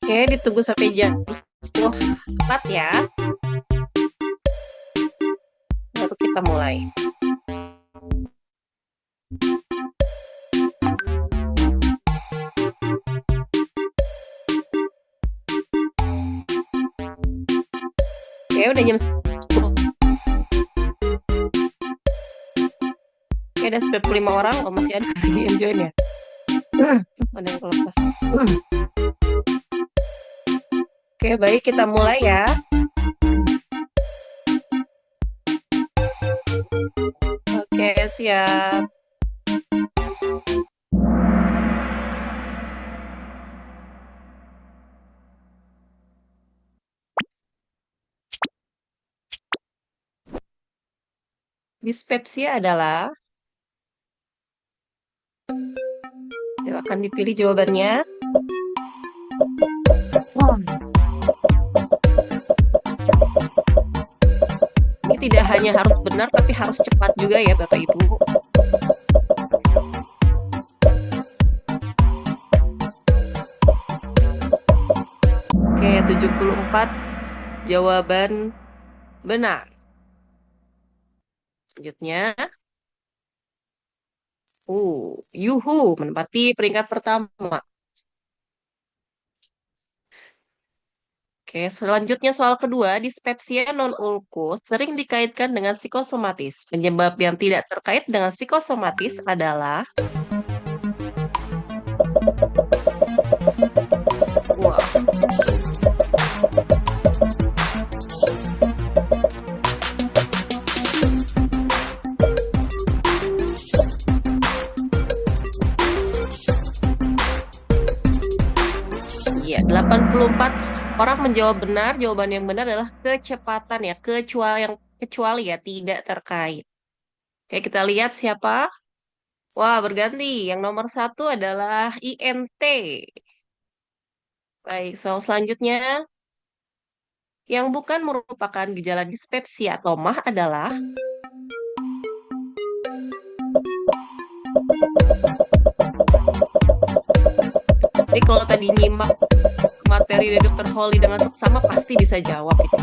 Oke, ditunggu sampai jam 10 tepat ya. Baru kita mulai. Oke, udah jam 10. Oke, ada 95 orang. Oh, masih ada lagi yang join ya. Ada yang lepas. Oke, baik, kita mulai ya. Oke, siap. Dispepsia adalah, silakan dipilih jawabannya. Ini tidak hanya harus benar, tapi harus cepat juga ya Bapak Ibu. Oke, 74 jawaban benar. Selanjutnya, Yuhu menempati peringkat pertama. Oke, selanjutnya soal kedua, dispepsia non-ulkus sering dikaitkan dengan psikosomatis. Penyebab yang tidak terkait dengan psikosomatis adalah... Wow. 84 orang menjawab benar. Jawaban yang benar adalah kecepatan ya, kecuali ya tidak terkait. Oke, kita lihat siapa. Wah, berganti. Yang nomor satu adalah INT. Baik, soal selanjutnya. Yang bukan merupakan gejala dispepsia atau MAH adalah jadi kalau tadi nyimak materi dari Dr. Holly dengan seksama pasti bisa jawab itu.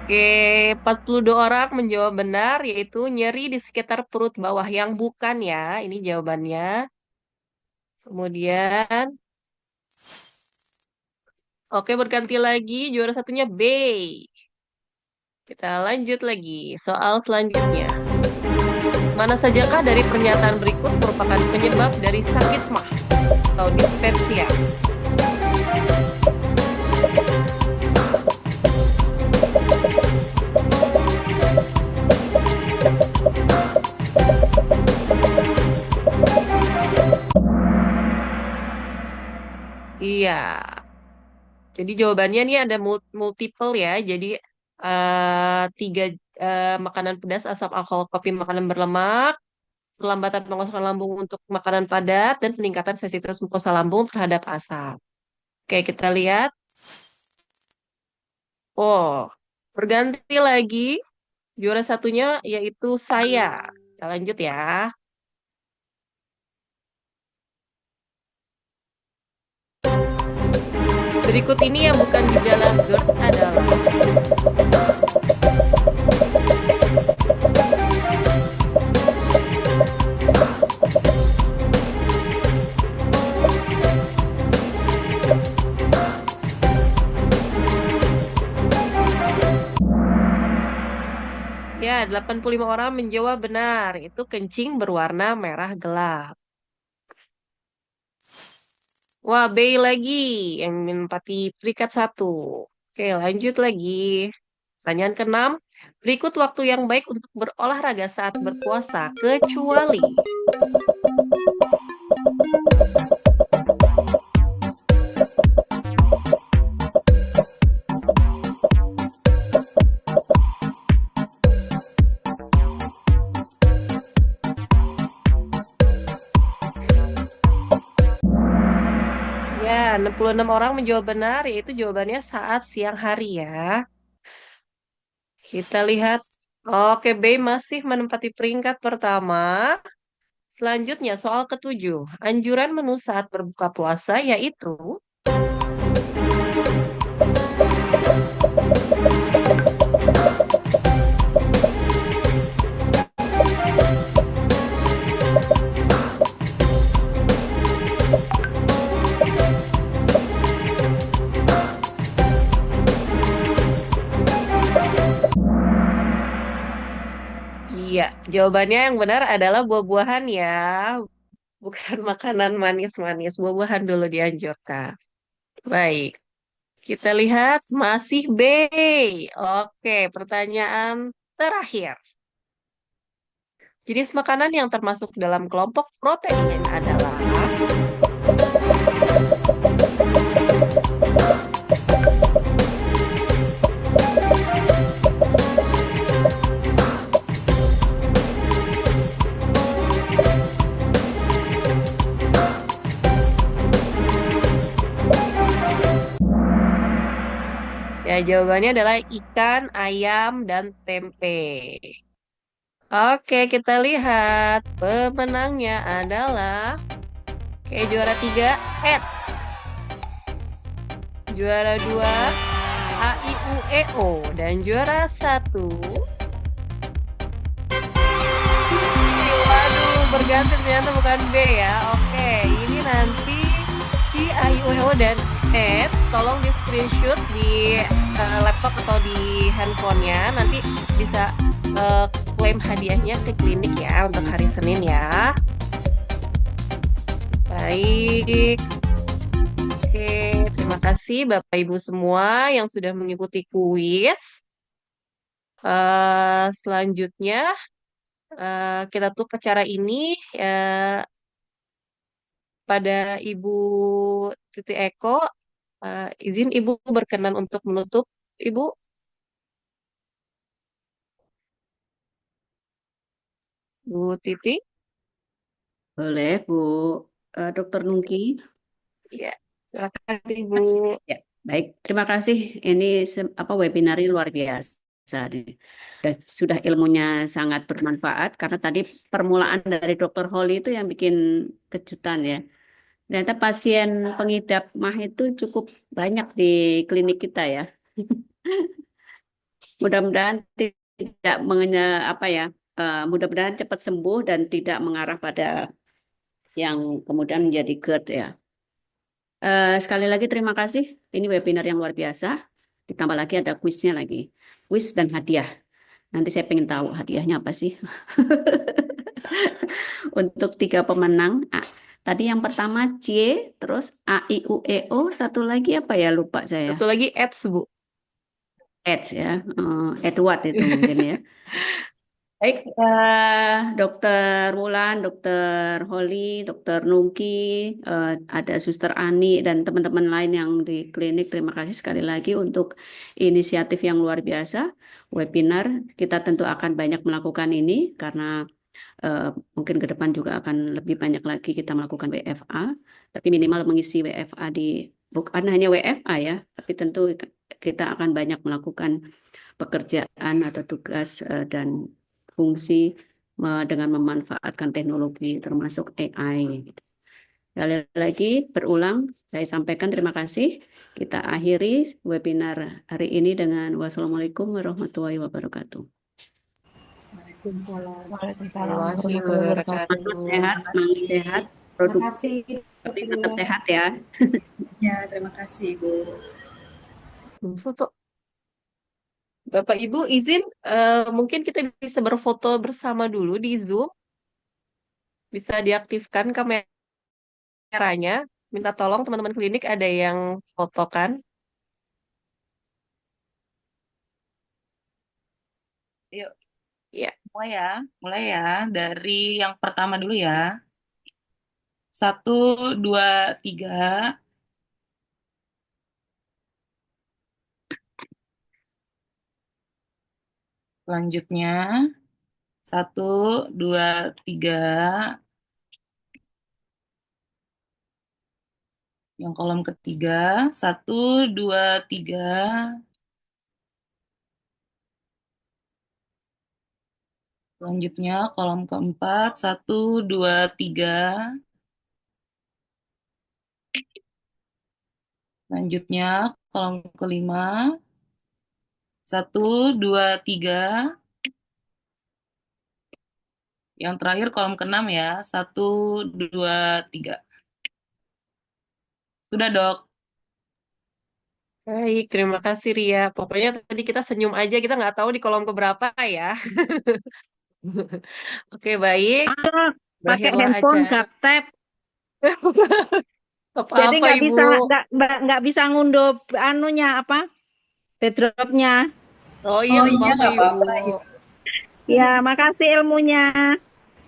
Oke, 42 orang menjawab benar, yaitu nyeri di sekitar perut bawah yang bukan ya. Ini jawabannya. Kemudian, oke berganti lagi, juara satunya B. Kita lanjut lagi, soal selanjutnya. Mana sajakah dari pernyataan berikut merupakan penyebab dari sakit MAH atau dispepsia? Iya, jadi jawabannya nih ada multiple ya. Jadi tiga makanan pedas, asam alkohol, kopi, makanan berlemak, perlambatan pengosongan lambung untuk makanan padat, dan peningkatan sensitivitas mukosa lambung terhadap asam. Oke, kita lihat. Oh, berganti lagi. Juara satunya yaitu saya. Kita lanjut ya. Berikut ini yang bukan gejala GERD adalah ya, 85 orang menjawab benar. Itu kencing berwarna merah gelap. Wah, B lagi yang menempati peringkat 1. Oke, lanjut lagi. Pertanyaan ke-6. Berikut waktu yang baik untuk berolahraga saat berpuasa, kecuali ya, 66 orang menjawab benar, yaitu jawabannya saat siang hari ya. Kita lihat. Oke, B masih menempati peringkat pertama. Selanjutnya, soal ke-7. Anjuran menu saat berbuka puasa yaitu iya, jawabannya yang benar adalah buah-buahan ya, bukan makanan manis-manis. Buah-buahan dulu dianjurkan. Baik, kita lihat masih B. Oke, pertanyaan terakhir. Jenis makanan yang termasuk dalam kelompok protein adalah ya, jawabannya adalah ikan, ayam, dan tempe. Oke, kita lihat. Pemenangnya adalah juara 3, Eds. Juara 2, AIUEO. Dan juara 1, waduh, berganti ternyata bukan B ya. Oke, ini nanti CIUEO dan Ed, tolong di screenshot di laptop atau di handphonenya. Nanti bisa klaim hadiahnya ke klinik ya untuk hari Senin ya. Baik. Oke, terima kasih Bapak Ibu semua yang sudah mengikuti kuis. Selanjutnya kita tutup acara ini eh, pada Ibu Titi Eko. Izin Ibu berkenan untuk menutup, Ibu. Bu Titi. Boleh, Bu Dokter Nungki. Ya, silakan Ibu. Ya, baik. Terima kasih. Ini webinar ini luar biasa. Dan sudah ilmunya sangat bermanfaat karena tadi permulaan dari Dokter Holly itu yang bikin kejutan ya. Ternyata pasien pengidap MAH itu cukup banyak di klinik kita ya. Mudah-mudahan tidak mudah-mudahan cepat sembuh dan tidak mengarah pada yang kemudian menjadi GERD ya. Sekali lagi terima kasih. Ini webinar yang luar biasa. Ditambah lagi ada kuisnya lagi. Kuis dan hadiah. Nanti saya pengen tahu hadiahnya apa sih. Untuk 3 pemenang. Tadi yang pertama C, terus A, I, U, E, O. Satu lagi apa ya? Lupa saya. Satu lagi ads, Bu. Ads ya. Edward itu mungkin ya. Baik, Dokter Wulan, Dokter Holly, Dokter Nungki, ada Suster Ani dan teman-teman lain yang di klinik. Terima kasih sekali lagi untuk inisiatif yang luar biasa. Webinar kita tentu akan banyak melakukan ini karena mungkin ke depan juga akan lebih banyak lagi kita melakukan WFA. Tapi minimal mengisi WFA bukan hanya WFA ya, tapi tentu kita akan banyak melakukan pekerjaan atau tugas dan fungsi dengan memanfaatkan teknologi termasuk AI. Gitu. Sekali lagi berulang, saya sampaikan terima kasih. Kita akhiri webinar hari ini dengan wassalamualaikum warahmatullahi wabarakatuh. Waalaikumsalam Warahmatullahi warahmatullahi wabarakatuh. wabarakatuh. Sehat, semangat sehat, Terima produksi, kasih, tapi Dr. tetap Lia. sehat ya. Ya, terima kasih, Bu. Foto. Bapak Ibu izin mungkin kita bisa berfoto bersama dulu di Zoom. Bisa diaktifkan kameranya. Minta tolong teman-teman klinik ada yang fotokan. Yuk, Ya. mulai ya. Dari yang pertama dulu ya. 1, 2, 3. Selanjutnya 1, 2, 3. Yang kolom ketiga 1, 2, 3. Selanjutnya kolom keempat 1, 2, 3. Selanjutnya kolom kelima 1, 2, 3. Yang terakhir kolom keenam ya 1, 2, 3. Sudah dok. Baik, terima kasih Ria. Pokoknya tadi kita senyum aja, kita nggak tahu di kolom keberapa ya. Oke, baik. Pakai Berakhirlah handphone acara. gaptek, jadi Apa-apa nggak Ibu. bisa nggak bisa ngunduh anunya apa backdropnya. Oh iya, Oh nggak iya, apa-apa nggak Ibu. apa-apa, Ibu. Ya, makasih ilmunya.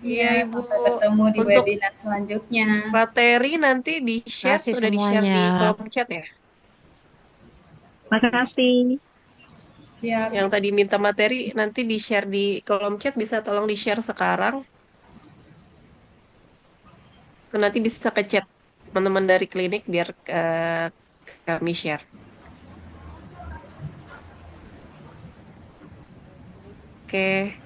Iya Iya, Ibu. sampai bertemu di Untuk webinar selanjutnya. materi nanti di-share, Makasih sudah di-share di semuanya. kolom chat ya. Makasih. Siap. Yang tadi minta materi nanti di-share di kolom chat, bisa tolong di-share sekarang. Nanti bisa ke chat teman-teman dari klinik biar kami share. Oke.